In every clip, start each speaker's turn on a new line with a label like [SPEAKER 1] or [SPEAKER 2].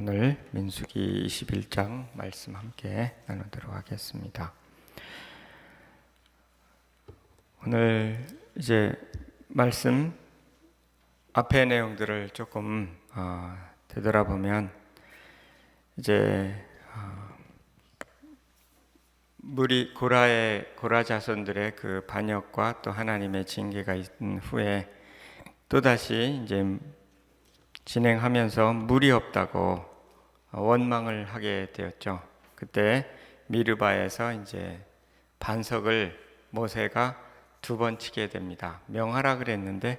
[SPEAKER 1] 오늘 민수기 21장 말씀 함께 나누도록 하겠습니다. 오늘 이제 말씀 앞의 내용들을 조금 되돌아보면 이제 고라 자손들의 그 반역과 또 하나님의 징계가 있은 후에 또다시 이제 진행하면서 물이 없다고 원망을 하게 되었죠. 그때 미르바에서 이제 반석을 모세가 2번 치게 됩니다. 명하라 그랬는데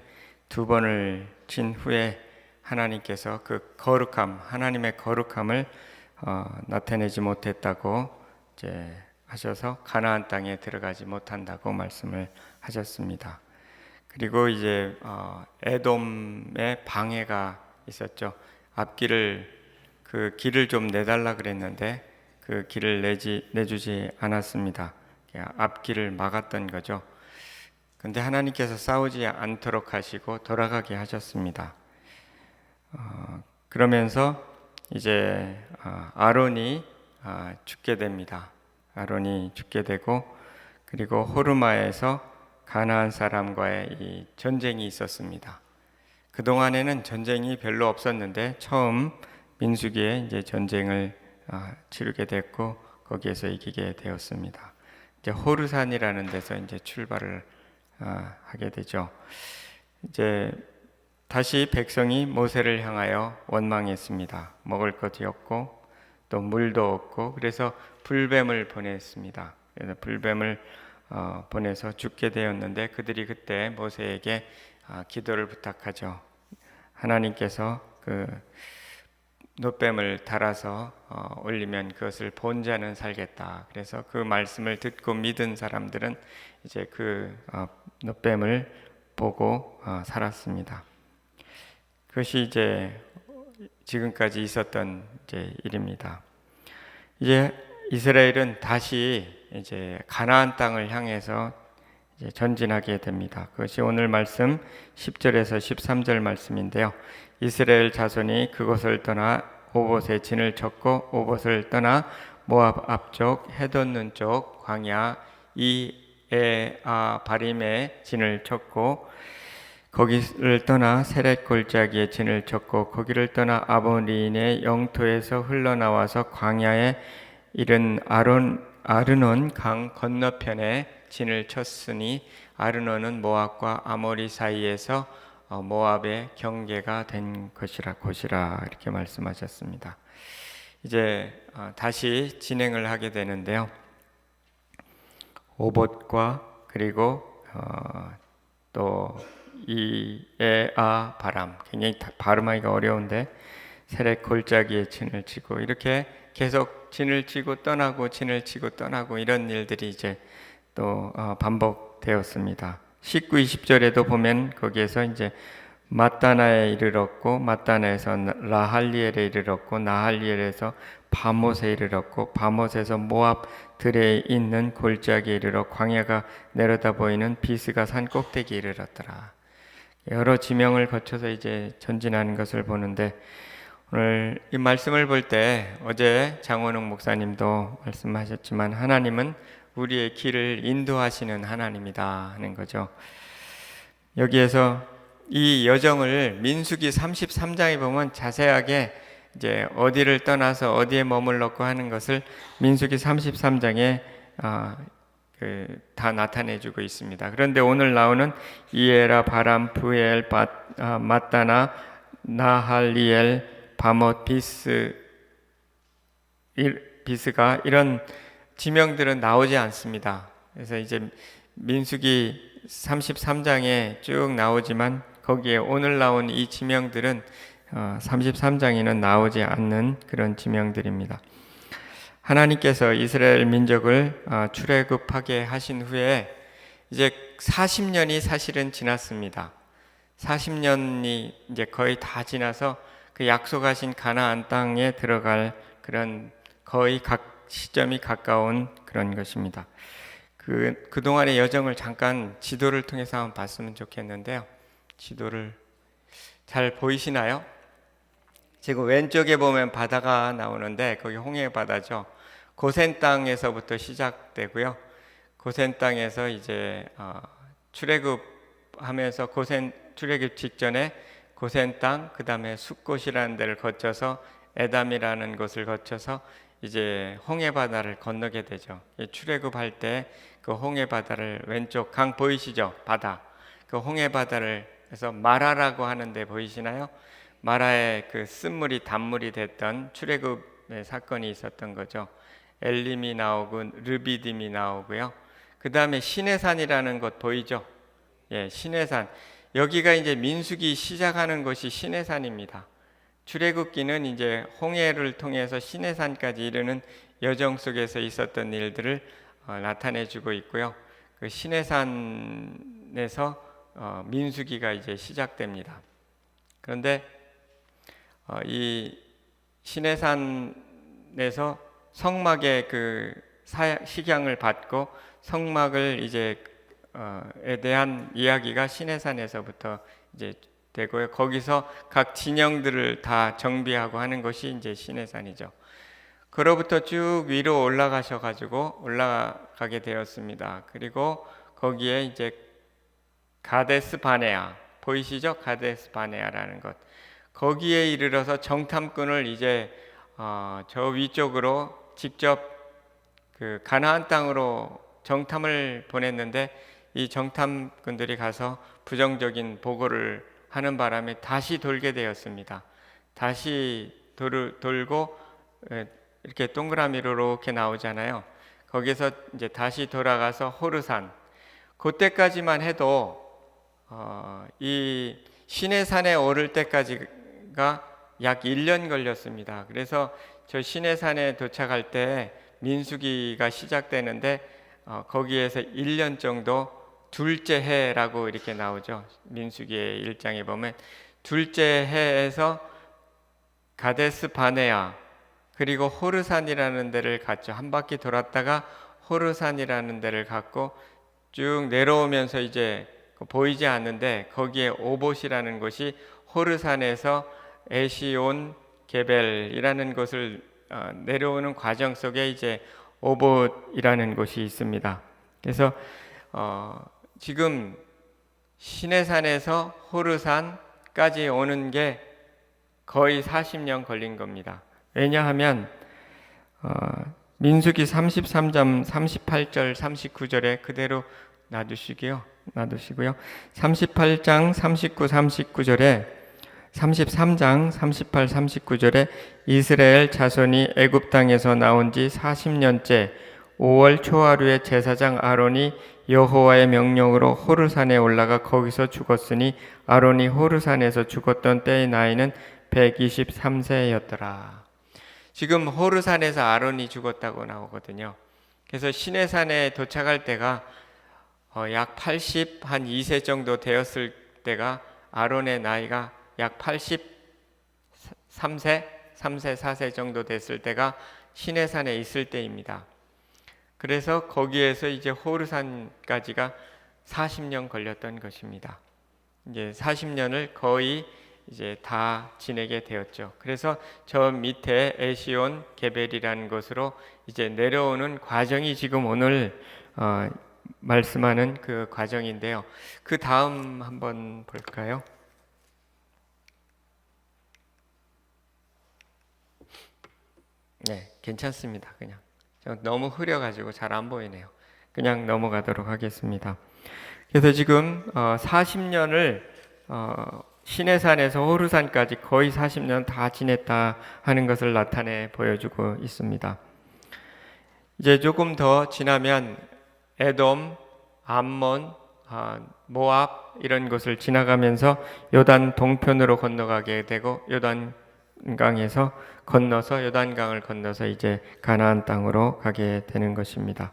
[SPEAKER 1] 2번을 친 후에 하나님께서 그 거룩함, 하나님의 거룩함을 나타내지 못했다고 이제 하셔서 가나안 땅에 들어가지 못한다고 말씀을 하셨습니다. 그리고 이제 에돔의 방해가 있었죠. 그 길을 좀 내달라 그랬는데 그 길을 내주지 않았습니다. 앞길을 막았던 거죠. 근데 하나님께서 싸우지 않도록 하시고 돌아가게 하셨습니다. 그러면서 이제 아론이 죽게 됩니다. 아론이 죽게 되고, 그리고 호르마에서 가나안 사람과의 이 전쟁이 있었습니다. 그동안에는 전쟁이 별로 없었는데 처음 민수기에 이제 전쟁을 치르게 됐고 거기에서 이기게 되었습니다. 이제 호르산이라는 데서 이제 출발을 하게 되죠. 이제 다시 백성이 모세를 향하여 원망했습니다. 먹을 것이 없고 또 물도 없고, 그래서 불뱀을 보냈습니다. 그래서 불뱀을 보내서 죽게 되었는데 그들이 그때 모세에게 기도를 부탁하죠. 하나님께서 그 놋뱀을 달아서 올리면 그것을 본 자는 살겠다. 그래서 그 말씀을 듣고 믿은 사람들은 이제 그 놋뱀을 보고 살았습니다. 그것이 이제 지금까지 있었던 이제 일입니다. 이제 이스라엘은 다시 이제 가나안 땅을 향해서 이제 전진하게 됩니다. 그것이 오늘 말씀 10절에서 13절 말씀인데요. 이스라엘 자손이 그곳을 떠나 오봇에 진을 쳤고 오봇을 떠나 모압 앞쪽 헤돈눈 쪽 광야 이에아바림에 진을 쳤고, 거기를 떠나 세렛 골짜기에 진을 쳤고, 거기를 떠나 아모리인의 영토에서 흘러나와서 광야에 이른 아르논 강 건너편에 진을 쳤으니 아르논은 모압과 아모리 사이에서 모압의 경계가 된 곳이라 이렇게 말씀하셨습니다. 이제 다시 진행을 하게 되는데요. 오봇과 그리고 또 이에아 바람, 굉장히 발음하기가 어려운데 세렛 골짜기에 진을 치고, 이렇게 계속 진을 치고 떠나고 진을 치고 떠나고 이런 일들이 이제 또 반복되었습니다. 19, 20절에도 보면 거기에서 이제 마따나에 이르렀고, 마따나에서 라할리엘에 이르렀고, 나할리엘에서 바못에 이르렀고, 바못에서 모압 들에 있는 골짜기에 이르러 광야가 내려다 보이는 비스가 산 꼭대기에 이르렀더라. 여러 지명을 거쳐서 이제 전진하는 것을 보는데, 오늘 이 말씀을 볼 때 어제 장원웅 목사님도 말씀하셨지만 하나님은 우리의 길을 인도하시는 하나님이다 하는 거죠. 여기에서 이 여정을 민수기 33장에 보면 자세하게 이제 어디를 떠나서 어디에 머물렀고 하는 것을 민수기 33장에 다 나타내주고 있습니다. 그런데 오늘 나오는 이에라 바람 부엘 마따나 나할리엘 바못 비스가 이런 지명들은 나오지 않습니다. 그래서 이제 민수기 33장에 쭉 나오지만 거기에 오늘 나온 이 지명들은 33장에는 나오지 않는 그런 지명들입니다. 하나님께서 이스라엘 민족을 출애굽하게 하신 후에 이제 40년이 사실은 지났습니다. 40년이 이제 거의 다 지나서 그 약속하신 가나안 땅에 들어갈 그런 거의 시점이 가까운 그런 것입니다. 그동안의 여정을 잠깐 지도를 통해서 한번 봤으면 좋겠는데요. 지도를 잘 보이시나요? 지금 왼쪽에 보면 바다가 나오는데 거기 홍해 바다죠. 고센 땅에서부터 시작되고요. 고센 땅에서 이제 출애굽하면서 출애굽 직전에 고센 땅, 그 다음에 숫곳이라는 데를 거쳐서 에담이라는 곳을 거쳐서 이제 홍해 바다를 건너게 되죠. 출애굽할 때 그 홍해 바다를, 왼쪽 강 보이시죠? 바다. 그 홍해 바다를 해서 마라라고 하는데 보이시나요? 마라의 그 쓴물이 단물이 됐던 출애굽의 사건이 있었던 거죠. 엘림이 나오고 르비딤이 나오고요. 그 다음에 시내산이라는 곳 보이죠? 예, 시내산. 여기가 이제 민수기 시작하는 곳이 시내산입니다. 출애굽기는 이제 홍해를 통해서 시내산까지 이르는 여정 속에서 있었던 일들을 나타내주고 있고요. 그 시내산에서 민수기가 이제 시작됩니다. 그런데 이 시내산에서 성막의 그 식양을 받고 성막을 이제 에 대한 이야기가 시내산에서부터 이제 되고요. 거기서 각 진영들을 다 정비하고 하는 것이 이제 시내산이죠. 그로부터 쭉 위로 올라가게 되었습니다. 그리고 거기에 이제 가데스 바네아 보이시죠? 가데스 바네아라는 것. 거기에 이르러서 정탐꾼을 이제 저 위쪽으로 직접 그 가나안 땅으로 정탐을 보냈는데 이 정탐꾼들이 가서 부정적인 보고를 하는 바람에 다시 돌게 되었습니다. 다시 돌고 이렇게 동그라미로 이렇게 나오잖아요. 거기서 이제 다시 돌아가서 호르산. 그때까지만 해도 이 시내산에 오를 때까지가 약 1년 걸렸습니다. 그래서 저 시내산에 도착할 때 민수기가 시작되는데 거기에서 1년 정도 둘째 해라고 이렇게 나오죠. 민수기의 1장에 보면 둘째 해에서 가데스 바네아 그리고 호르산이라는 데를 갔죠. 한 바퀴 돌았다가 호르산이라는 데를 갔고 쭉 내려오면서 이제 보이지 않는데 거기에 오봇이라는 곳이 호르산에서 에시온 게벨이라는 곳을 내려오는 과정 속에 이제 오봇이라는 곳이 있습니다. 그래서 지금 시내산에서 호르산까지 오는 게 거의 40년 걸린 겁니다. 왜냐하면 민수기 33장 38절 39절에 그대로 놔두시고요. 38장 39 39절에 33장 38 39절에 이스라엘 자손이 애굽 땅에서 나온 지 40년째 5월 초하루에 제사장 아론이 여호와의 명령으로 호르산에 올라가 거기서 죽었으니 아론이 호르산에서 죽었던 때의 나이는 123세였더라. 지금 호르산에서 아론이 죽었다고 나오거든요. 그래서 시내산에 도착할 때가 약 80, 한 2세 정도 되었을 때가 아론의 나이가 약 83세, 3세, 4세 정도 됐을 때가 시내산에 있을 때입니다. 그래서 거기에서 이제 호르산까지가 40년 걸렸던 것입니다. 이제 40년을 거의 이제 다 지내게 되었죠. 그래서 저 밑에 에시온 게벨이라는 곳으로 이제 내려오는 과정이 지금 오늘 말씀하는 그 과정인데요. 그 다음 한번 볼까요? 네, 괜찮습니다. 그냥 너무 흐려가지고 잘 안 보이네요. 그냥 넘어가도록 하겠습니다. 그래서 지금 40년을 시내산에서 호르산까지 거의 40년 다 지냈다 하는 것을 나타내 보여주고 있습니다. 이제 조금 더 지나면 에돔, 암몬, 모압 이런 곳을 지나가면서 요단 동편으로 건너가게 되고 요단강에서 건너서 요단강을 건너서 이제 가나안 땅으로 가게 되는 것입니다.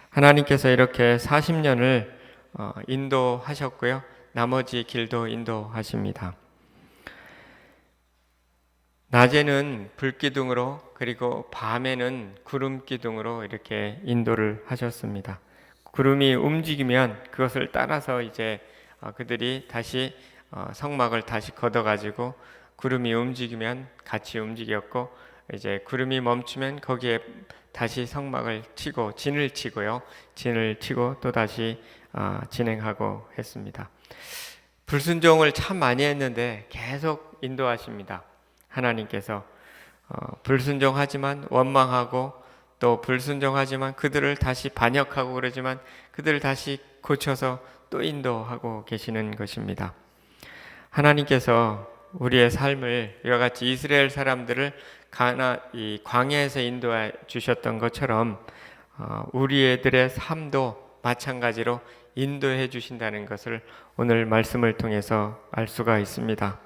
[SPEAKER 1] 하나님께서 이렇게 40년을 인도하셨고요. 나머지 길도 인도하십니다. 낮에는 불기둥으로 그리고 밤에는 구름기둥으로 이렇게 인도를 하셨습니다. 구름이 움직이면 그것을 따라서 이제 그들이 다시 성막을 다시 걷어가지고 구름이 움직이면 같이 움직였고, 이제 구름이 멈추면 거기에 다시 성막을 치고 진을 치고요. 진을 치고 또 다시 진행하고 했습니다. 불순종을 참 많이 했는데 계속 인도하십니다. 하나님께서 불순종하지만 원망하고, 또 불순종하지만 그들을 다시 반역하고 그러지만 그들을 다시 고쳐서 또 인도하고 계시는 것입니다. 하나님께서 우리의 삶을 이와 같이 이스라엘 사람들을 이 광야에서 인도해 주셨던 것처럼 우리들의 삶도 마찬가지로 인도해 주신다는 것을 오늘 말씀을 통해서 알 수가 있습니다.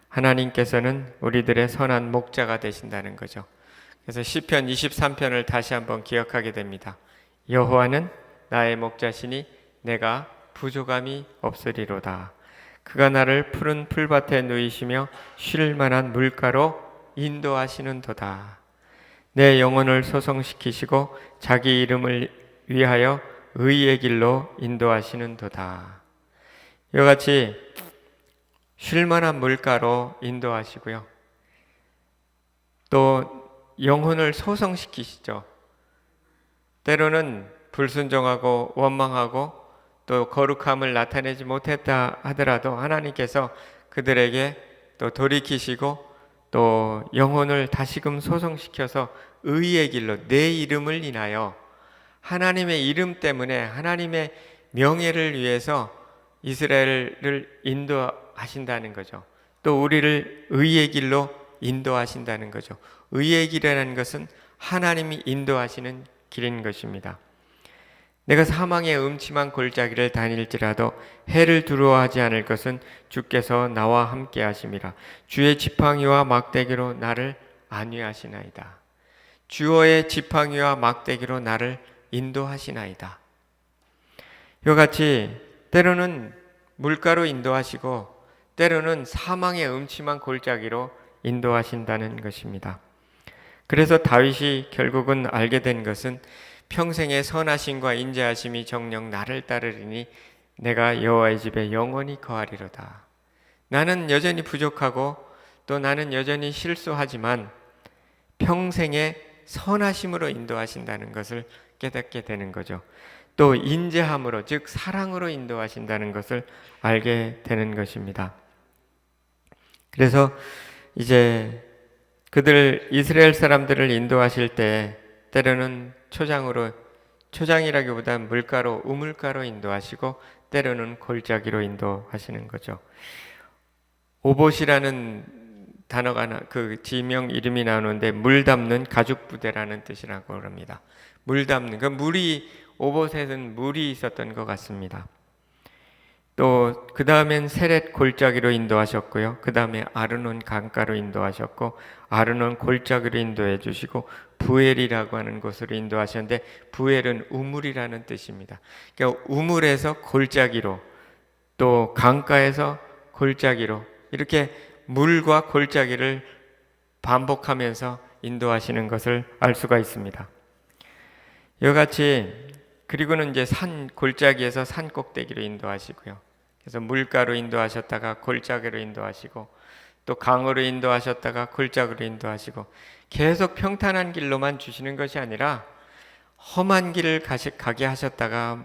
[SPEAKER 1] 하나님께서는 우리들의 선한 목자가 되신다는 거죠. 그래서 시편 23편을 다시 한번 기억하게 됩니다. 여호와는 나의 목자시니 내가 부족함이 없으리로다. 그가 나를 푸른 풀밭에 누이시며 쉴 만한 물가로 인도하시는도다. 내 영혼을 소성시키시고 자기 이름을 위하여 의의 길로 인도하시는도다. 이와 같이 쉴 만한 물가로 인도하시고요. 또 영혼을 소성시키시죠. 때로는 불순종하고 원망하고 또 거룩함을 나타내지 못했다 하더라도 하나님께서 그들에게 또 돌이키시고 또 영혼을 다시금 소성시켜서 의의 길로 내 이름을 인하여 하나님의 이름 때문에 하나님의 명예를 위해서 이스라엘을 인도하신다는 거죠. 또 우리를 의의 길로 인도하신다는 거죠. 의의 길이라는 것은 하나님이 인도하시는 길인 것입니다. 내가 사망의 음침한 골짜기를 다닐지라도 해를 두려워하지 않을 것은 주께서 나와 함께 하심이라. 주의 지팡이와 막대기로 나를 안위하시나이다. 주의 지팡이와 막대기로 나를 인도하시나이다. 이와 같이 때로는 물가로 인도하시고 때로는 사망의 음침한 골짜기로 인도하신다는 것입니다. 그래서 다윗이 결국은 알게 된 것은 평생의 선하심과 인자하심이 정녕 나를 따르리니 내가 여호와의 집에 영원히 거하리로다. 나는 여전히 부족하고 또 나는 여전히 실수하지만 평생의 선하심으로 인도하신다는 것을 깨닫게 되는 거죠. 또 인자함으로, 즉 사랑으로 인도하신다는 것을 알게 되는 것입니다. 그래서 이제 그들 이스라엘 사람들을 인도하실 때 때로는 초장이라기보다는 물가로, 우물가로 인도하시고 때로는 골짜기로 인도하시는 거죠. 오봇이라는 단어가 그 지명 이름이 나오는데 물 담는 가죽 부대라는 뜻이라고 합니다. 물 담는, 그 물이, 오봇에는 물이 있었던 것 같습니다. 또 그 다음엔 세렛 골짜기로 인도하셨고요. 그 다음에 아르논 강가로 인도하셨고 아르논 골짜기로 인도해 주시고 부엘이라고 하는 곳으로 인도하셨는데 부엘은 우물이라는 뜻입니다. 그러니까 우물에서 골짜기로 또 강가에서 골짜기로 이렇게 물과 골짜기를 반복하면서 인도하시는 것을 알 수가 있습니다. 이와 같이 그리고는 이제 산 골짜기에서 산 꼭대기로 인도하시고요. 그래서 물가로 인도하셨다가 골짜기로 인도하시고 또 강으로 인도하셨다가 골짜기로 인도하시고 계속 평탄한 길로만 주시는 것이 아니라 험한 길을 가게 하셨다가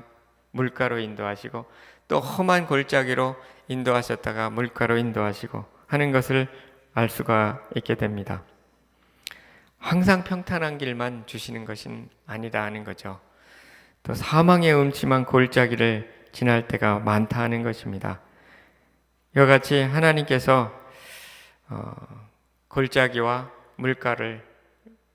[SPEAKER 1] 물가로 인도하시고 또 험한 골짜기로 인도하셨다가 물가로 인도하시고 하는 것을 알 수가 있게 됩니다. 항상 평탄한 길만 주시는 것은 아니다 하는 거죠. 또 사망의 음침한 골짜기를 지날 때가 많다 하는 것입니다. 이와 같이 하나님께서 골짜기와 물가를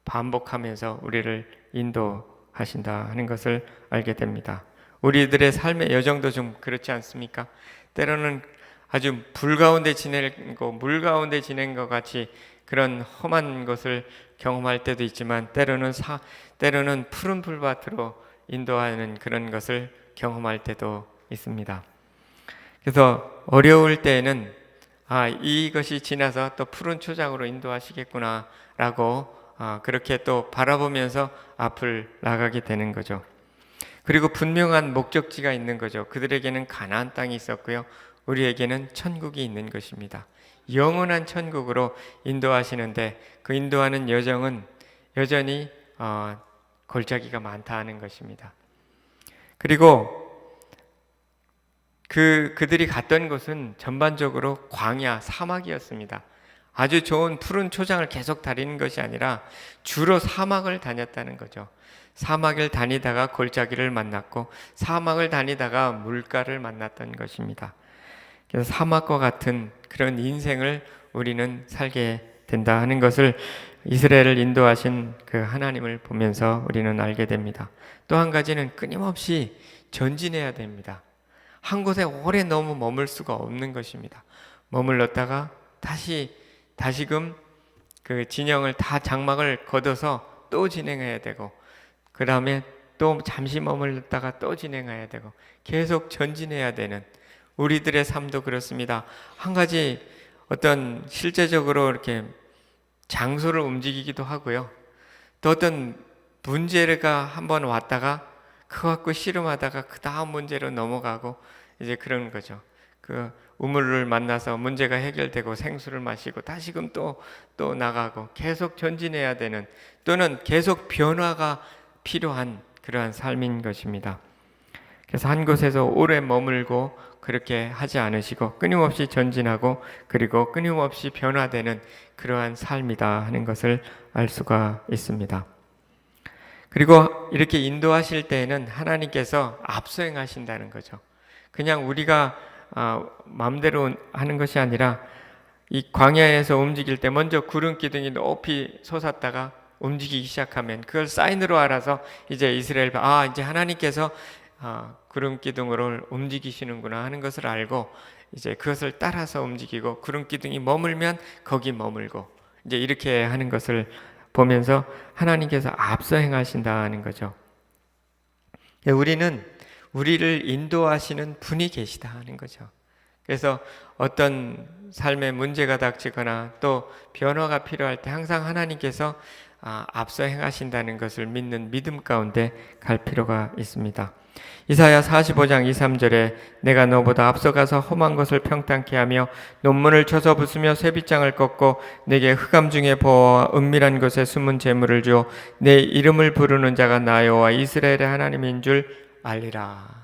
[SPEAKER 1] 반복하면서 우리를 인도하신다 하는 것을 알게 됩니다. 우리들의 삶의 여정도 좀 그렇지 않습니까? 때로는 아주 불 가운데 지내고 물 가운데 지낸 것 같이 그런 험한 것을 경험할 때도 있지만 때로는 푸른 풀밭으로 인도하는 그런 것을 경험할 때도 있습니다. 그래서 어려울 때에는 이것이 지나서 또 푸른 초장으로 인도하시겠구나 라고 그렇게 또 바라보면서 앞을 나가게 되는 거죠. 그리고 분명한 목적지가 있는 거죠. 그들에게는 가나안 땅이 있었고요. 우리에게는 천국이 있는 것입니다. 영원한 천국으로 인도하시는데 그 인도하는 여정은 여전히 골짜기가 많다 하는 것입니다. 그리고 그들이 갔던 곳은 전반적으로 광야, 사막이었습니다. 아주 좋은 푸른 초장을 계속 다니는 것이 아니라 주로 사막을 다녔다는 거죠. 사막을 다니다가 골짜기를 만났고 사막을 다니다가 물가를 만났던 것입니다. 그래서 사막과 같은 그런 인생을 우리는 살게 된다 하는 것을 이스라엘을 인도하신 그 하나님을 보면서 우리는 알게 됩니다. 또 한 가지는 끊임없이 전진해야 됩니다. 한 곳에 오래 너무 머물 수가 없는 것입니다. 머물렀다가 다시금 그 진영을 다 장막을 걷어서 또 진행해야 되고, 그 다음에 또 잠시 머물렀다가 또 진행해야 되고, 계속 전진해야 되는 우리들의 삶도 그렇습니다. 한 가지 어떤 실제적으로 이렇게 장소를 움직이기도 하고요. 또 어떤 문제가 한번 왔다가 그거 갖고 씨름하다가 그 다음 문제로 넘어가고 이제 그런 거죠. 그 우물을 만나서 문제가 해결되고 생수를 마시고 다시금 또 나가고 계속 전진해야 되는, 또는 계속 변화가 필요한 그러한 삶인 것입니다. 그래서 한 곳에서 오래 머물고 그렇게 하지 않으시고 끊임없이 전진하고 그리고 끊임없이 변화되는 그러한 삶이다 하는 것을 알 수가 있습니다. 그리고 이렇게 인도하실 때에는 하나님께서 앞서 행하신다는 거죠. 그냥 우리가 마음대로 하는 것이 아니라 이 광야에서 움직일 때 먼저 구름 기둥이 높이 솟았다가 움직이기 시작하면 그걸 사인으로 알아서 이제 이스라엘 이제 하나님께서 구름 기둥으로 움직이시는구나 하는 것을 알고 이제 그것을 따라서 움직이고, 구름 기둥이 머물면 거기 머물고, 이제 이렇게 하는 것을 보면서 하나님께서 앞서 행하신다는 거죠. 우리는 우리를 인도하시는 분이 계시다 하는 거죠. 그래서 어떤 삶에 문제가 닥치거나 또 변화가 필요할 때 항상 하나님께서 앞서 행하신다는 것을 믿는 믿음 가운데 갈 필요가 있습니다. 이사야 45장 2, 3절에 내가 너보다 앞서가서 험한 것을 평탄케 하며 논문을 쳐서 부수며 쇠빗장을 꺾고 내게 흑암 중에 보아와 은밀한 곳에 숨은 재물을 주어 내 이름을 부르는 자가 나 여호와 이스라엘의 하나님인 줄 알리라.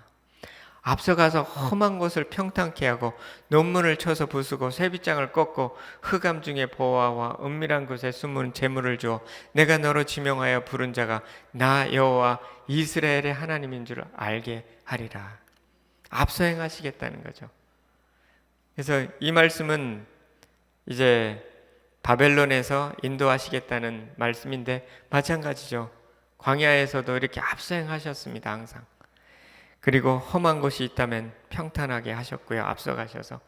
[SPEAKER 1] 앞서가서 험한 곳을 평탄케 하고 논문을 쳐서 부수고 쇠빗장을 꺾고 흑암 중에 보아와 은밀한 곳에 숨은 재물을 주어 내가 너로 지명하여 부른 자가 나 여호와 이스라엘의 하나님인 줄 알게 하리라. 앞서 행하시겠다는 거죠. 그래서 이 말씀은 이제 바벨론에서 인도하시겠다는 말씀인데 마찬가지죠. 광야에서도 이렇게 앞서 행하셨습니다. 항상. 그리고 험한 곳이 있다면 평탄하게 하셨고요. 앞서가셔서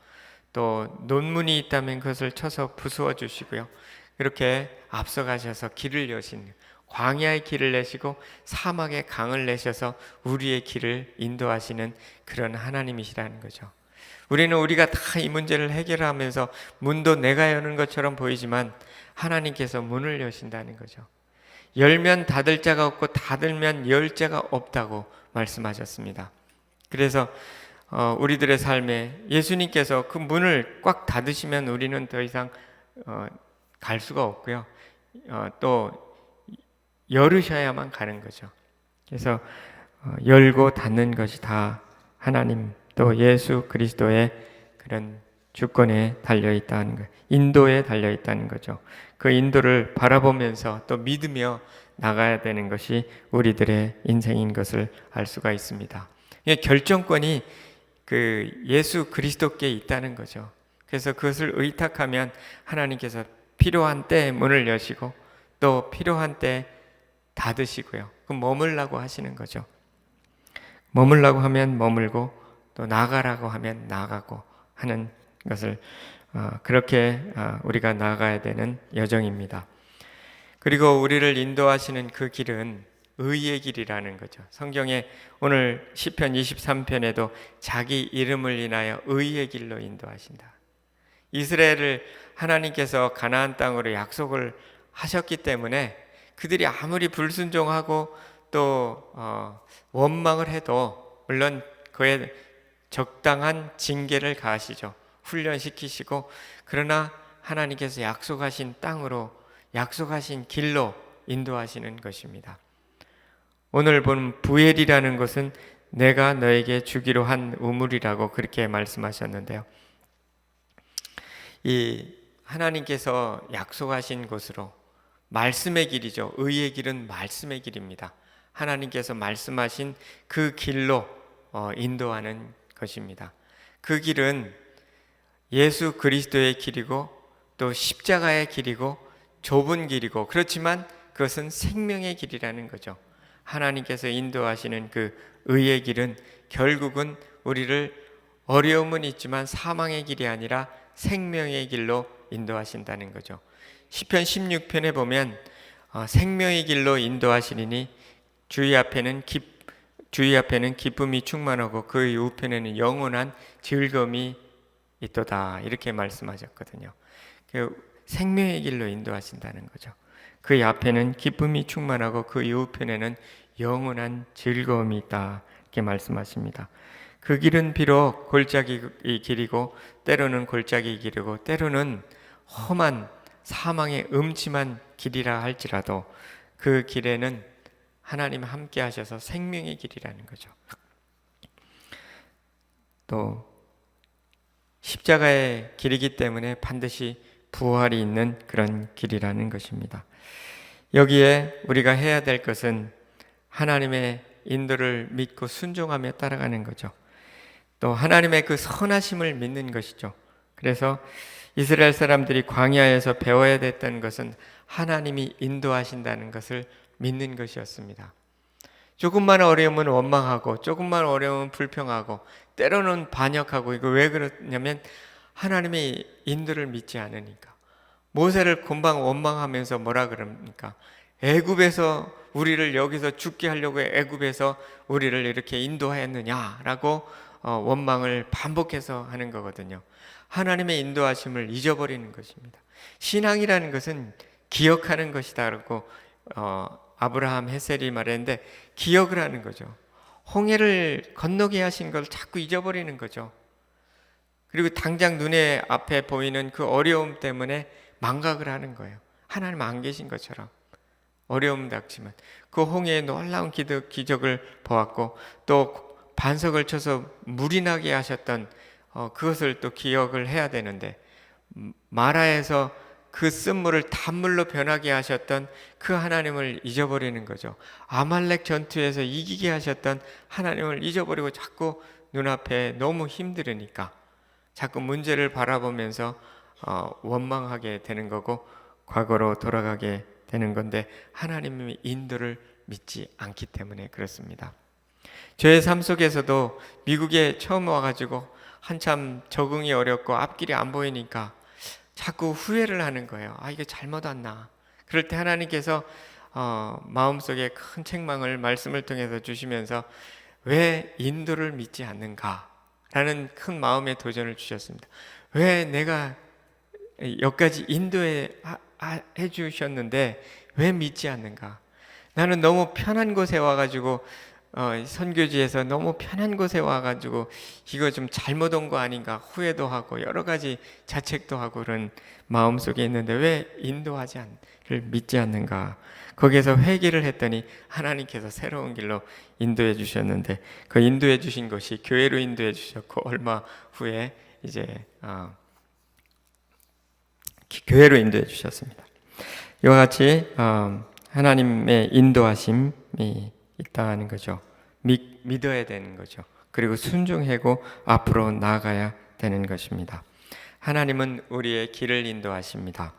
[SPEAKER 1] 또 논문이 있다면 그것을 쳐서 부수어 주시고요. 이렇게 앞서가셔서 길을 여신, 광야의 길을 내시고 사막의 강을 내셔서 우리의 길을 인도하시는 그런 하나님이시라는 거죠. 우리가 다 이 문제를 해결하면서 문도 내가 여는 것처럼 보이지만 하나님께서 문을 여신다는 거죠. 열면 닫을 자가 없고 닫으면 열 자가 없다고 말씀하셨습니다. 그래서 우리들의 삶에 예수님께서 그 문을 꽉 닫으시면 우리는 더 이상 갈 수가 없고요. 또 열으셔야만 가는 거죠. 그래서 열고 닫는 것이 다 하나님 또 예수 그리스도의 그런 주권에 달려있다는 것, 인도에 달려있다는 거죠. 그 인도를 바라보면서 또 믿으며 나가야 되는 것이 우리들의 인생인 것을 알 수가 있습니다. 결정권이 그 예수 그리스도께 있다는 거죠. 그래서 그것을 의탁하면 하나님께서 필요한 때 문을 여시고 또 필요한 때 닫으시고요. 그럼 머물라고 하시는 거죠. 머물라고 하면 머물고 또 나가라고 하면 나가고 하는 것을 그렇게 우리가 나가야 되는 여정입니다. 그리고 우리를 인도하시는 그 길은 의의 길이라는 거죠. 성경에 오늘 시편 23편에도 자기 이름을 인하여 의의 길로 인도하신다. 이스라엘을 하나님께서 가나안 땅으로 약속을 하셨기 때문에 그들이 아무리 불순종하고 또 원망을 해도 물론 그에 적당한 징계를 가하시죠. 훈련시키시고, 그러나 하나님께서 약속하신 땅으로, 약속하신 길로 인도하시는 것입니다. 오늘 본 부엘이라는 것은 내가 너에게 주기로 한 우물이라고 그렇게 말씀하셨는데요. 이 하나님께서 약속하신 곳으로, 말씀의 길이죠. 의의 길은 말씀의 길입니다. 하나님께서 말씀하신 그 길로 인도하는 것입니다. 그 길은 예수 그리스도의 길이고 또 십자가의 길이고 좁은 길이고, 그렇지만 그것은 생명의 길이라는 거죠. 하나님께서 인도하시는 그 의의 길은 결국은 우리를 어려움은 있지만 사망의 길이 아니라 생명의 길로 인도하신다는 거죠. 시편 16편에 보면 생명의 길로 인도하시리니 주의 앞에는 기쁨이 충만하고 그 우편에는 영원한 즐거움이 있도다, 이렇게 말씀하셨거든요. 그 생명의 길로 인도하신다는 거죠. 그 앞에는 기쁨이 충만하고 그 우편에는 영원한 즐거움이 있다, 이렇게 말씀하십니다. 그 길은 비록 골짜기 길이고 때로는 골짜기 길이고 때로는 험한 사망의 음침한 길이라 할지라도 그 길에는 하나님 함께 하셔서 생명의 길이라는 거죠. 또 십자가의 길이기 때문에 반드시 부활이 있는 그런 길이라는 것입니다. 여기에 우리가 해야 될 것은 하나님의 인도를 믿고 순종하며 따라가는 거죠. 또 하나님의 그 선하심을 믿는 것이죠. 그래서 이스라엘 사람들이 광야에서 배워야 됐던 것은 하나님이 인도하신다는 것을 믿는 것이었습니다. 조금만 어려우면 원망하고 조금만 어려우면 불평하고 때로는 반역하고, 이거 왜 그러냐면 하나님의 인도를 믿지 않으니까. 모세를 금방 원망하면서 뭐라 그럽니까? 애굽에서 우리를 여기서 죽게 하려고 애굽에서 우리를 이렇게 인도하였느냐라고 원망을 반복해서 하는 거거든요. 하나님의 인도하심을 잊어버리는 것입니다. 신앙이라는 것은 기억하는 것이다라고 아브라함 헤셀이 말했는데, 기억을 하는 거죠. 홍해를 건너게 하신 걸 자꾸 잊어버리는 거죠. 그리고 당장 눈에 앞에 보이는 그 어려움 때문에 망각을 하는 거예요. 하나님 안 계신 것처럼 어려움 닥치면. 그 홍해의 놀라운 기적을 보았고 또 반석을 쳐서 물이 나게 하셨던 그것을 또 기억을 해야 되는데, 마라에서 그 쓴물을 단물로 변하게 하셨던 그 하나님을 잊어버리는 거죠. 아말렉 전투에서 이기게 하셨던 하나님을 잊어버리고 자꾸 눈앞에 너무 힘들으니까 자꾸 문제를 바라보면서 원망하게 되는 거고 과거로 돌아가게 되는 건데, 하나님의 인도를 믿지 않기 때문에 그렇습니다. 저의 삶 속에서도 미국에 처음 와가지고 한참 적응이 어렵고 앞길이 안 보이니까 자꾸 후회를 하는 거예요. 이게 잘못 왔나. 그럴 때 하나님께서 마음속에 큰 책망을 말씀을 통해서 주시면서 왜 인도를 믿지 않는가 라는 큰 마음의 도전을 주셨습니다. 왜 내가 여기까지 인도해 주셨는데 왜 믿지 않는가? 나는 너무 편한 곳에 와가지고 선교지에서 너무 편한 곳에 와가지고 이거 좀 잘못 온 거 아닌가 후회도 하고 여러 가지 자책도 하고 그런 마음속에 있는데 왜 인도하지를 믿지 않는가? 거기에서 회개를 했더니 하나님께서 새로운 길로 인도해 주셨는데, 그 인도해 주신 것이 교회로 인도해 주셨고 얼마 후에 이제 교회로 인도해 주셨습니다. 이와 같이 하나님의 인도하심이 있다는 거죠. 믿어야 되는 거죠. 그리고 순종하고 앞으로 나아가야 되는 것입니다. 하나님은 우리의 길을 인도하십니다.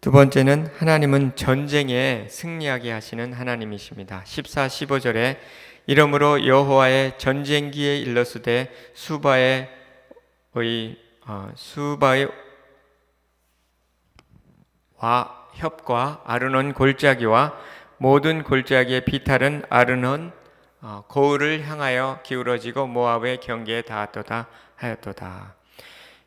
[SPEAKER 1] 두 번째는 하나님은 전쟁에 승리하게 하시는 하나님이십니다. 14, 15절에 이러므로 여호와의 전쟁기에 일러스되 수바의 와 협과 아르논 골짜기와 모든 골짜기의 비탈은 아르논 고을을 향하여 기울어지고 모압의 경계에 닿았도다 하였도다.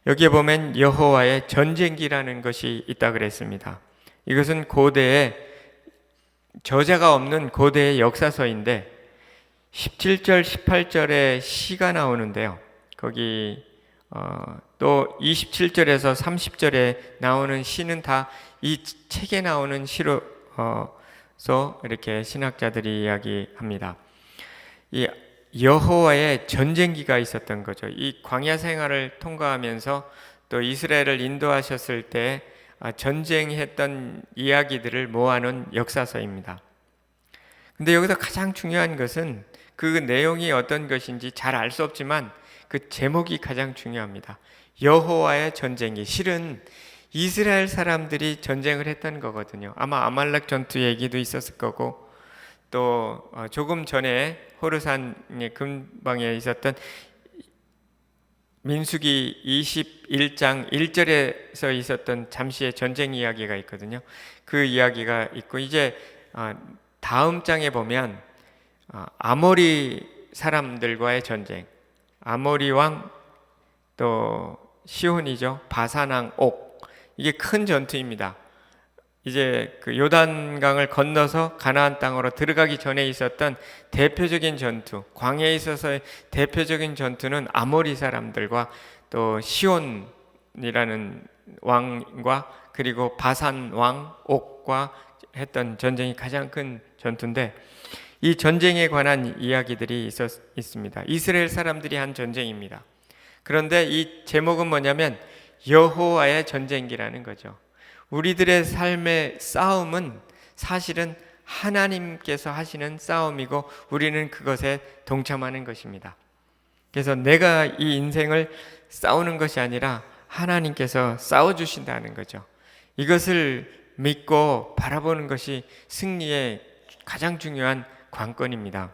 [SPEAKER 1] 여기에 보면 여호와의 전쟁기라는 것이 있다 그랬습니다. 이것은 고대의 저자가 없는 고대의 역사서인데 17절 18절에 시가 나오는데요. 거기 또 27절에서 30절에 나오는 시는 다 이 책에 나오는 시로서 이렇게 신학자들이 이야기합니다. 이 여호와의 전쟁기가 있었던 거죠. 이 광야 생활을 통과하면서 또 이스라엘을 인도하셨을 때 전쟁했던 이야기들을 모아놓은 역사서입니다. 근데 여기서 가장 중요한 것은 그 내용이 어떤 것인지 잘 알 수 없지만 그 제목이 가장 중요합니다. 여호와의 전쟁이. 실은 이스라엘 사람들이 전쟁을 했던 거거든요. 아마 아말렉 전투 얘기도 있었을 거고, 또 조금 전에 호르산의 근방에 있었던 민수기 21장 1절에서 있었던 잠시의 전쟁 이야기가 있거든요. 그 이야기가 있고, 이제 다음 장에 보면 아모리 사람들과의 전쟁, 아모리 왕 또 시혼이죠. 바산왕 옥, 이게 큰 전투입니다. 이제 그 요단강을 건너서 가나안 땅으로 들어가기 전에 있었던 대표적인 전투, 광야에 있어서의 대표적인 전투는 아모리 사람들과 또 시온이라는 왕과 그리고 바산 왕 옥과 했던 전쟁이 가장 큰 전투인데, 이 전쟁에 관한 이야기들이 있습니다. 이스라엘 사람들이 한 전쟁입니다. 그런데 이 제목은 뭐냐면 여호와의 전쟁기라는 거죠. 우리들의 삶의 싸움은 사실은 하나님께서 하시는 싸움이고 우리는 그것에 동참하는 것입니다. 그래서 내가 이 인생을 싸우는 것이 아니라 하나님께서 싸워주신다는 거죠. 이것을 믿고 바라보는 것이 승리의 가장 중요한 관건입니다.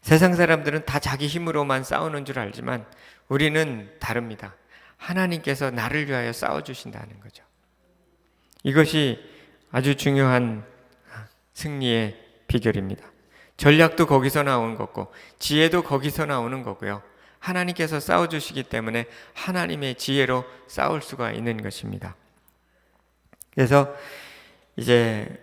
[SPEAKER 1] 세상 사람들은 다 자기 힘으로만 싸우는 줄 알지만 우리는 다릅니다. 하나님께서 나를 위하여 싸워주신다는 거죠. 이것이 아주 중요한 승리의 비결입니다. 전략도 거기서 나오는 거고 지혜도 거기서 나오는 거고요. 하나님께서 싸워주시기 때문에 하나님의 지혜로 싸울 수가 있는 것입니다. 그래서 이제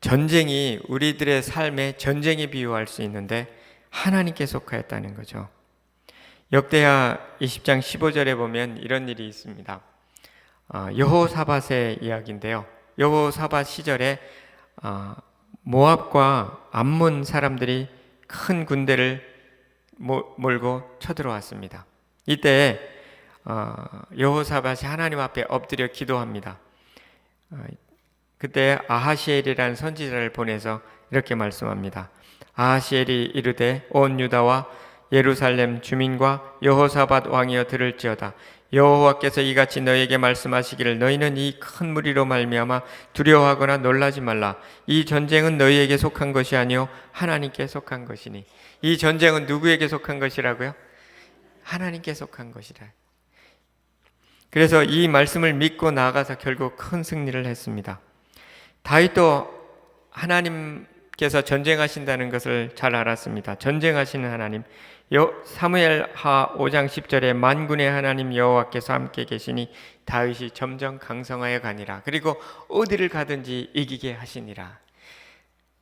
[SPEAKER 1] 전쟁이 우리들의 삶의 전쟁에 비유할 수 있는데 하나님께 속하였다는 거죠. 역대하 20장 15절에 보면 이런 일이 있습니다. 여호사밧의 이야기인데요. 여호사밧 시절에 모압과 암몬 사람들이 큰 군대를 몰고 쳐들어왔습니다. 이때 여호사밧이 하나님 앞에 엎드려 기도합니다. 그때 아하시엘이라는 선지자를 보내서 이렇게 말씀합니다. 아하시엘이 이르되 온 유다와 예루살렘 주민과 여호사밧 왕이여 들을지어다. 여호와께서 이같이 너에게 말씀하시기를 너희는 이 큰 무리로 말미암아 두려워하거나 놀라지 말라. 이 전쟁은 너희에게 속한 것이 아니요 하나님께 속한 것이니. 이 전쟁은 누구에게 속한 것이라고요? 하나님께 속한 것이라. 그래서 이 말씀을 믿고 나아가서 결국 큰 승리를 했습니다. 다윗도 하나님께서 전쟁하신다는 것을 잘 알았습니다. 전쟁하시는 하나님, 사무엘하 5장 10절에 만군의 하나님 여호와께서 함께 계시니 다윗이 점점 강성하여 가니라. 그리고 어디를 가든지 이기게 하시니라.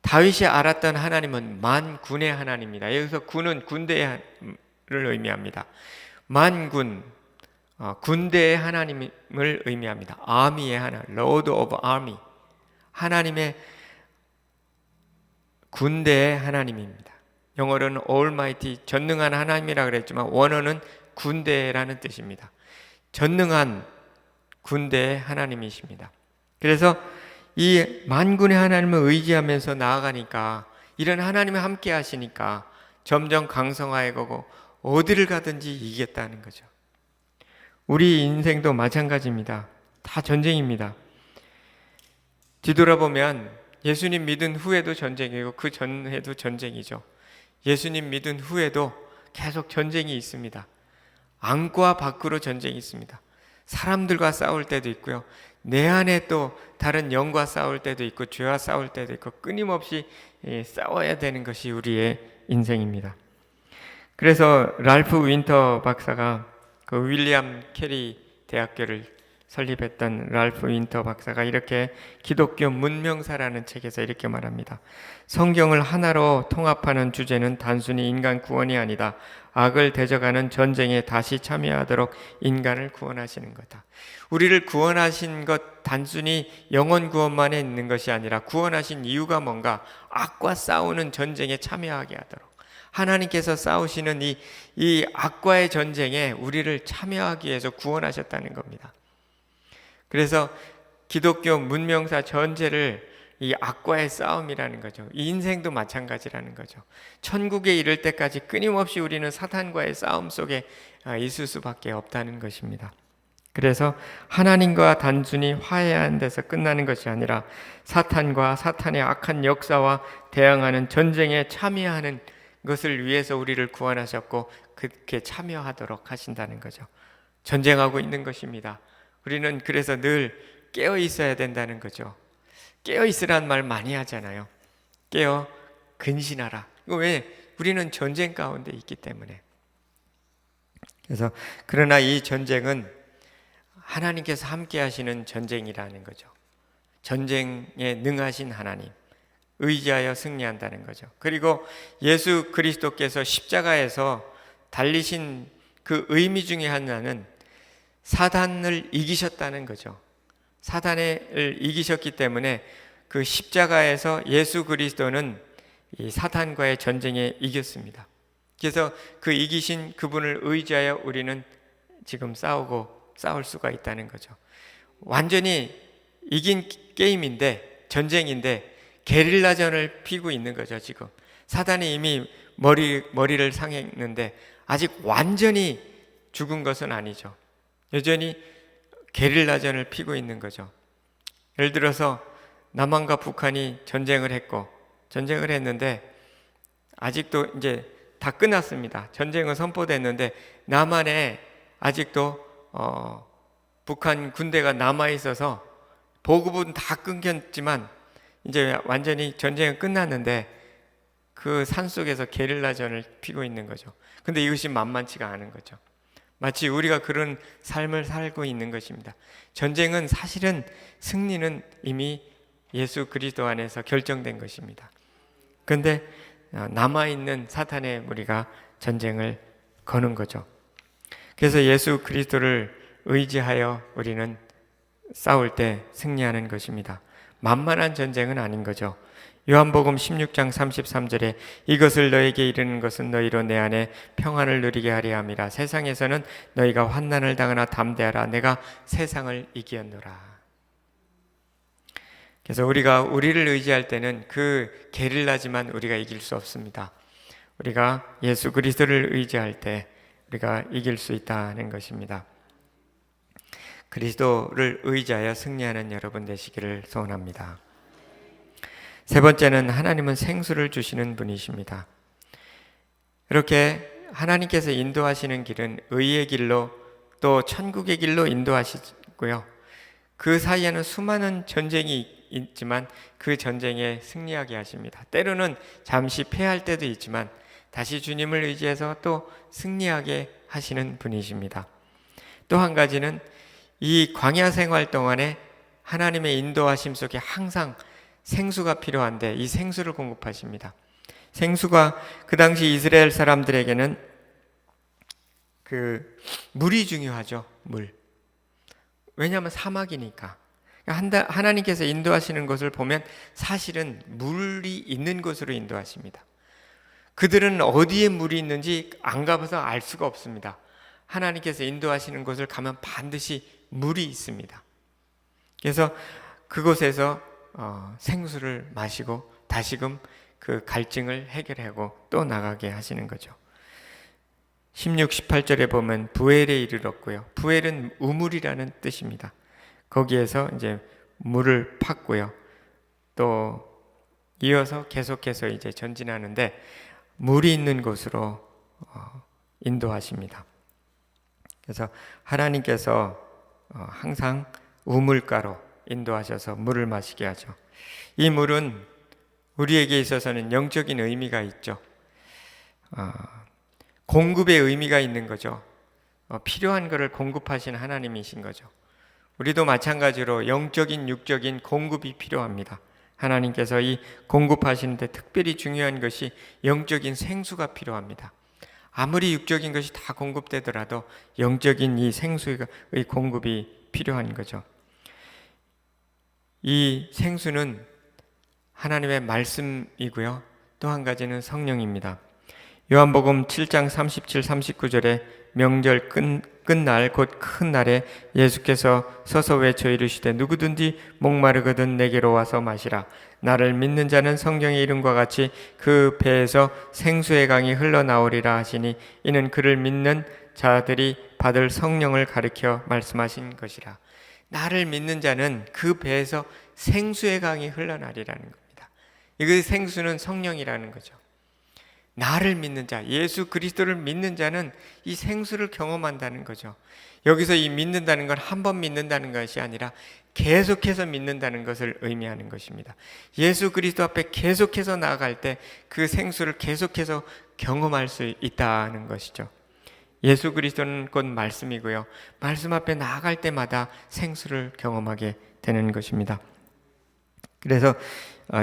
[SPEAKER 1] 다윗이 알았던 하나님은 만군의 하나님입니다. 여기서 군은 군대를 의미합니다. 만군, 군대의 하나님을 의미합니다. 아미의 하나님, Lord of Army, 하나님의 군대의 하나님입니다. 영어로는 Almighty, 전능한 하나님이라 그랬지만 원어는 군대라는 뜻입니다. 전능한 군대의 하나님이십니다. 그래서 이 만군의 하나님을 의지하면서 나아가니까, 이런 하나님이 함께 하시니까 점점 강성하게 가고 어디를 가든지 이기겠다는 거죠. 우리 인생도 마찬가지입니다. 다 전쟁입니다. 뒤돌아보면 예수님 믿은 후에도 전쟁이고 그 전에도 전쟁이죠. 예수님 믿은 후에도 계속 전쟁이 있습니다. 안과 밖으로 전쟁이 있습니다. 사람들과 싸울 때도 있고요. 내 안에 또 다른 영과 싸울 때도 있고 죄와 싸울 때도 있고 끊임없이 싸워야 되는 것이 우리의 인생입니다. 그래서 랄프 윈터 박사가 그 윌리엄 캐리 대학교를 설립했던 랄프 윈터 박사가 이렇게 기독교 문명사라는 책에서 이렇게 말합니다. 성경을 하나로 통합하는 주제는 단순히 인간 구원이 아니다. 악을 대적하는 전쟁에 다시 참여하도록 인간을 구원하시는 거다. 우리를 구원하신 것 단순히 영혼 구원만에 있는 것이 아니라 구원하신 이유가 뭔가? 악과 싸우는 전쟁에 참여하게 하도록. 하나님께서 싸우시는 이 악과의 전쟁에 우리를 참여하기 위해서 구원하셨다는 겁니다. 그래서 기독교 문명사 전체를 이 악과의 싸움이라는 거죠. 이 인생도 마찬가지라는 거죠. 천국에 이를 때까지 끊임없이 우리는 사탄과의 싸움 속에 있을 수밖에 없다는 것입니다. 그래서 하나님과 단순히 화해하는 데서 끝나는 것이 아니라 사탄과 사탄의 악한 역사와 대항하는 전쟁에 참여하는 것을 위해서 우리를 구원하셨고 그렇게 참여하도록 하신다는 거죠. 전쟁하고 있는 것입니다. 우리는 그래서 늘 깨어 있어야 된다는 거죠. 깨어 있으란 말 많이 하잖아요. 깨어 근신하라. 이거 왜? 우리는 전쟁 가운데 있기 때문에. 그래서 그러나 이 전쟁은 하나님께서 함께 하시는 전쟁이라는 거죠. 전쟁에 능하신 하나님, 의지하여 승리한다는 거죠. 그리고 예수 그리스도께서 십자가에서 달리신 그 의미 중에 하나는 사단을 이기셨다는 거죠. 사단을 이기셨기 때문에 그 십자가에서 예수 그리스도는 이 사탄과의 전쟁에 이겼습니다. 그래서 그 이기신 그분을 의지하여 우리는 지금 싸울 수가 있다는 거죠. 완전히 이긴 게임인데, 전쟁인데 게릴라전을 피고 있는 거죠. 지금 사단이 이미 머리를 상했는데 아직 완전히 죽은 것은 아니죠. 여전히 게릴라전을 피고 있는 거죠. 예를 들어서 남한과 북한이 전쟁을 했는데 아직도 이제 다 끝났습니다. 전쟁은 선포됐는데 남한에 아직도 북한 군대가 남아 있어서 보급은 다 끊겼지만 이제 완전히 전쟁은 끝났는데 그 산속에서 게릴라전을 피고 있는 거죠. 근데 이것이 만만치가 않은 거죠. 마치 우리가 그런 삶을 살고 있는 것입니다. 전쟁은 사실은 승리는 이미 예수 그리스도 안에서 결정된 것입니다. 그런데 남아있는 사탄의 무리가 전쟁을 거는 거죠. 그래서 예수 그리스도를 의지하여 우리는 싸울 때 승리하는 것입니다. 만만한 전쟁은 아닌 거죠. 요한복음 16장 33절에 이것을 너에게 이르는 것은 너희로 내 안에 평안을 누리게 하려 함이라. 세상에서는 너희가 환난을 당하나 담대하라. 내가 세상을 이기었노라. 그래서 우리가 우리를 의지할 때는 그 게릴라지만 우리가 이길 수 없습니다. 우리가 예수 그리스도를 의지할 때 우리가 이길 수 있다는 것입니다. 그리스도를 의지하여 승리하는 여러분 되시기를 소원합니다. 세 번째는 하나님은 생수를 주시는 분이십니다. 이렇게 하나님께서 인도하시는 길은 의의 길로 또 천국의 길로 인도하시고요. 그 사이에는 수많은 전쟁이 있지만 그 전쟁에 승리하게 하십니다. 때로는 잠시 패할 때도 있지만 다시 주님을 의지해서 또 승리하게 하시는 분이십니다. 또 한 가지는 이 광야 생활 동안에 하나님의 인도하심 속에 항상 생수가 필요한데 이 생수를 공급하십니다. 생수가 그 당시 이스라엘 사람들에게는 그 물이 중요하죠. 물. 왜냐하면 사막이니까. 하나님께서 인도하시는 것을 보면 사실은 물이 있는 곳으로 인도하십니다. 그들은 어디에 물이 있는지 안 가봐서 알 수가 없습니다. 하나님께서 인도하시는 곳을 가면 반드시 물이 있습니다. 그래서 그곳에서 생수를 마시고 다시금 그 갈증을 해결하고 또 나가게 하시는 거죠. 16, 18절에 보면 부엘에 이르렀고요. 부엘은 우물이라는 뜻입니다. 거기에서 이제 물을 팠고요. 또 이어서 계속해서 이제 전진하는데 물이 있는 곳으로 인도하십니다. 그래서 하나님께서 항상 우물가로 인도하셔서 물을 마시게 하죠. 이 물은 우리에게 있어서는 영적인 의미가 있죠. 공급의 의미가 있는 거죠. 필요한 것을 공급하신 하나님이신 거죠. 우리도 마찬가지로 영적인 육적인 공급이 필요합니다. 하나님께서 이 공급하시는데 특별히 중요한 것이 영적인 생수가 필요합니다. 아무리 육적인 것이 다 공급되더라도 영적인 이 생수의 공급이 필요한 거죠. 이 생수는 하나님의 말씀이고요. 또 한 가지는 성령입니다. 요한복음 7장 37, 39절에 명절 끝날 곧 큰 날에 예수께서 서서 외쳐 이르시되 누구든지 목마르거든 내게로 와서 마시라. 나를 믿는 자는 성령의 이름과 같이 그 배에서 생수의 강이 흘러나오리라 하시니 이는 그를 믿는 자들이 받을 성령을 가리켜 말씀하신 것이라. 나를 믿는 자는 그 배에서 생수의 강이 흘러나리라는 겁니다. 이 생수는 성령이라는 거죠. 나를 믿는 자, 예수 그리스도를 믿는 자는 이 생수를 경험한다는 거죠. 여기서 이 믿는다는 건 한 번 믿는다는 것이 아니라 계속해서 믿는다는 것을 의미하는 것입니다. 예수 그리스도 앞에 계속해서 나아갈 때 그 생수를 계속해서 경험할 수 있다는 것이죠. 예수 그리스도는 곧 말씀이고요. 말씀 앞에 나아갈 때마다 생수를 경험하게 되는 것입니다. 그래서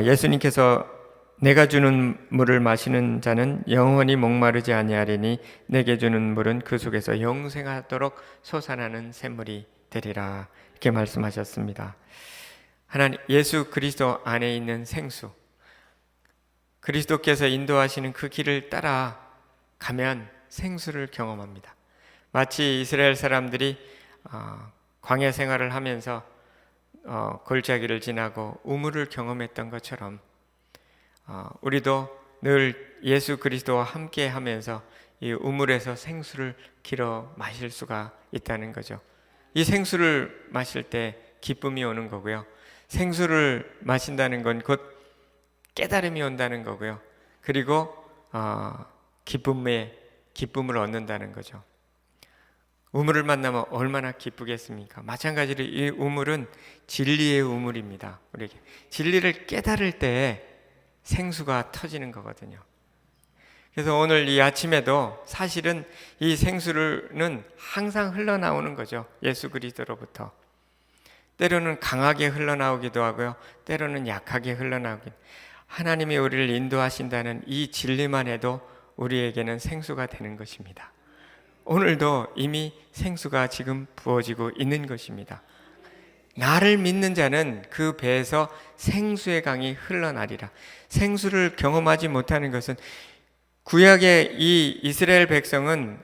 [SPEAKER 1] 예수님께서 내가 주는 물을 마시는 자는 영원히 목마르지 아니하리니 내게 주는 물은 그 속에서 영생하도록 솟아나는 샘물이 되리라 이렇게 말씀하셨습니다. 하나님 예수 그리스도 안에 있는 생수, 그리스도께서 인도하시는 그 길을 따라 가면 생수를 경험합니다. 마치 이스라엘 사람들이 광야 생활을 하면서 골짜기를 지나고 우물을 경험했던 것처럼 우리도 늘 예수 그리스도와 함께 하면서 이 우물에서 생수를 길어 마실 수가 있다는 거죠. 이 생수를 마실 때 기쁨이 오는 거고요. 생수를 마신다는 건 곧 깨달음이 온다는 거고요. 그리고 기쁨을 얻는다는 거죠. 우물을 만나면 얼마나 기쁘겠습니까? 마찬가지로 이 우물은 진리의 우물입니다. 우리에게 진리를 깨달을 때 생수가 터지는 거거든요. 그래서 오늘 이 아침에도 사실은 이 생수는 항상 흘러나오는 거죠. 예수 그리스도로부터. 때로는 강하게 흘러나오기도 하고요. 때로는 약하게 흘러나오긴. 하나님이 우리를 인도하신다는 이 진리만 해도 우리에게는 생수가 되는 것입니다. 오늘도 이미 생수가 지금 부어지고 있는 것입니다. 나를 믿는 자는 그 배에서 생수의 강이 흘러나리라. 생수를 경험하지 못하는 것은 구약의 이 이스라엘 백성은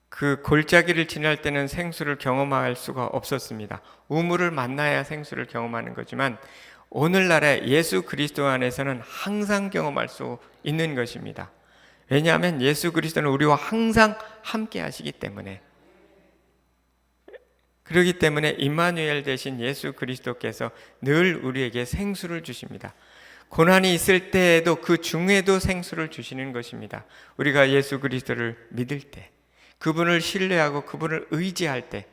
[SPEAKER 1] 그 골짜기를 지날 때는 생수를 경험할 수가 없었습니다. 우물을 만나야 생수를 경험하는 거지만 오늘날의 예수 그리스도 안에서는 항상 경험할 수 있는 것입니다. 왜냐하면 예수 그리스도는 우리와 항상 함께 하시기 때문에, 그렇기 때문에 임마누엘 되신 예수 그리스도께서 늘 우리에게 생수를 주십니다. 고난이 있을 때에도 그 중에도 생수를 주시는 것입니다. 우리가 예수 그리스도를 믿을 때, 그분을 신뢰하고 그분을 의지할 때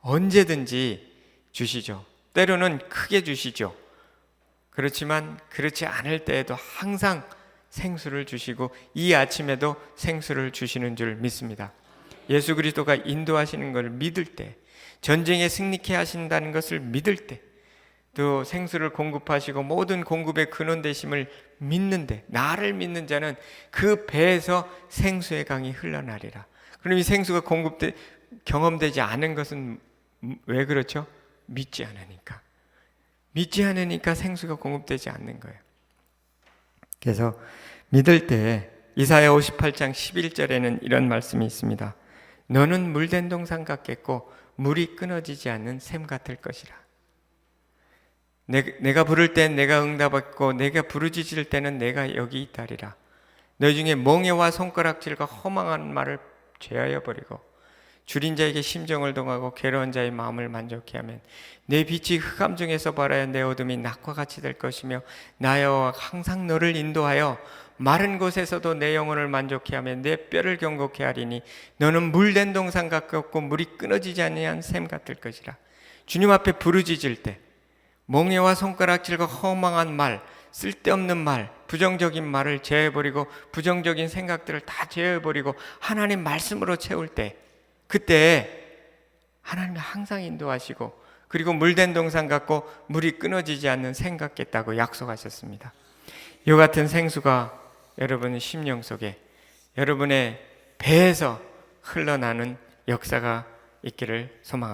[SPEAKER 1] 언제든지 주시죠. 때로는 크게 주시죠. 그렇지만 그렇지 않을 때에도 항상 생수를 주시고 이 아침에도 생수를 주시는 줄 믿습니다. 예수 그리스도가 인도하시는 것을 믿을 때, 전쟁에 승리케 하신다는 것을 믿을 때, 또 생수를 공급하시고 모든 공급의 근원 되심을 믿는데, 나를 믿는 자는 그 배에서 생수의 강이 흘러나리라. 그럼 이 생수가 경험되지 않은 것은 왜 그렇죠? 믿지 않으니까. 믿지 않으니까 생수가 공급되지 않는 거예요. 그래서 믿을 때 이사야 58장 11절에는 이런 말씀이 있습니다. 너는 물된 동산 같겠고 물이 끊어지지 않는 샘 같을 것이라. 내가 부를 땐 내가 응답했고 내가 부르짖을 때는 내가 여기 있다리라. 너희 중에 멍에와 손가락질과 허망한 말을 죄하여 버리고 줄인 자에게 심정을 동하고 괴로운 자의 마음을 만족케 하면 내 빛이 흑암 중에서 발하여 내 어둠이 낮과 같이 될 것이며 나 여호와가 항상 너를 인도하여 마른 곳에서도 내 영혼을 만족케 하며 내 뼈를 경고케 하리니 너는 물된 동산 같고 물이 끊어지지 아니한 샘 같을 것이라. 주님 앞에 부르짖을 때 멍에와 손가락질과 허망한 말, 쓸데없는 말, 부정적인 말을 제어해버리고 부정적인 생각들을 다 제어해버리고 하나님 말씀으로 채울 때, 그때 하나님이 항상 인도하시고, 그리고 물된 동산 같고 물이 끊어지지 않는 샘 같겠다고 약속하셨습니다. 이와 같은 생수가 여러분의 심령 속에, 여러분의 배에서 흘러나는 역사가 있기를 소망합니다.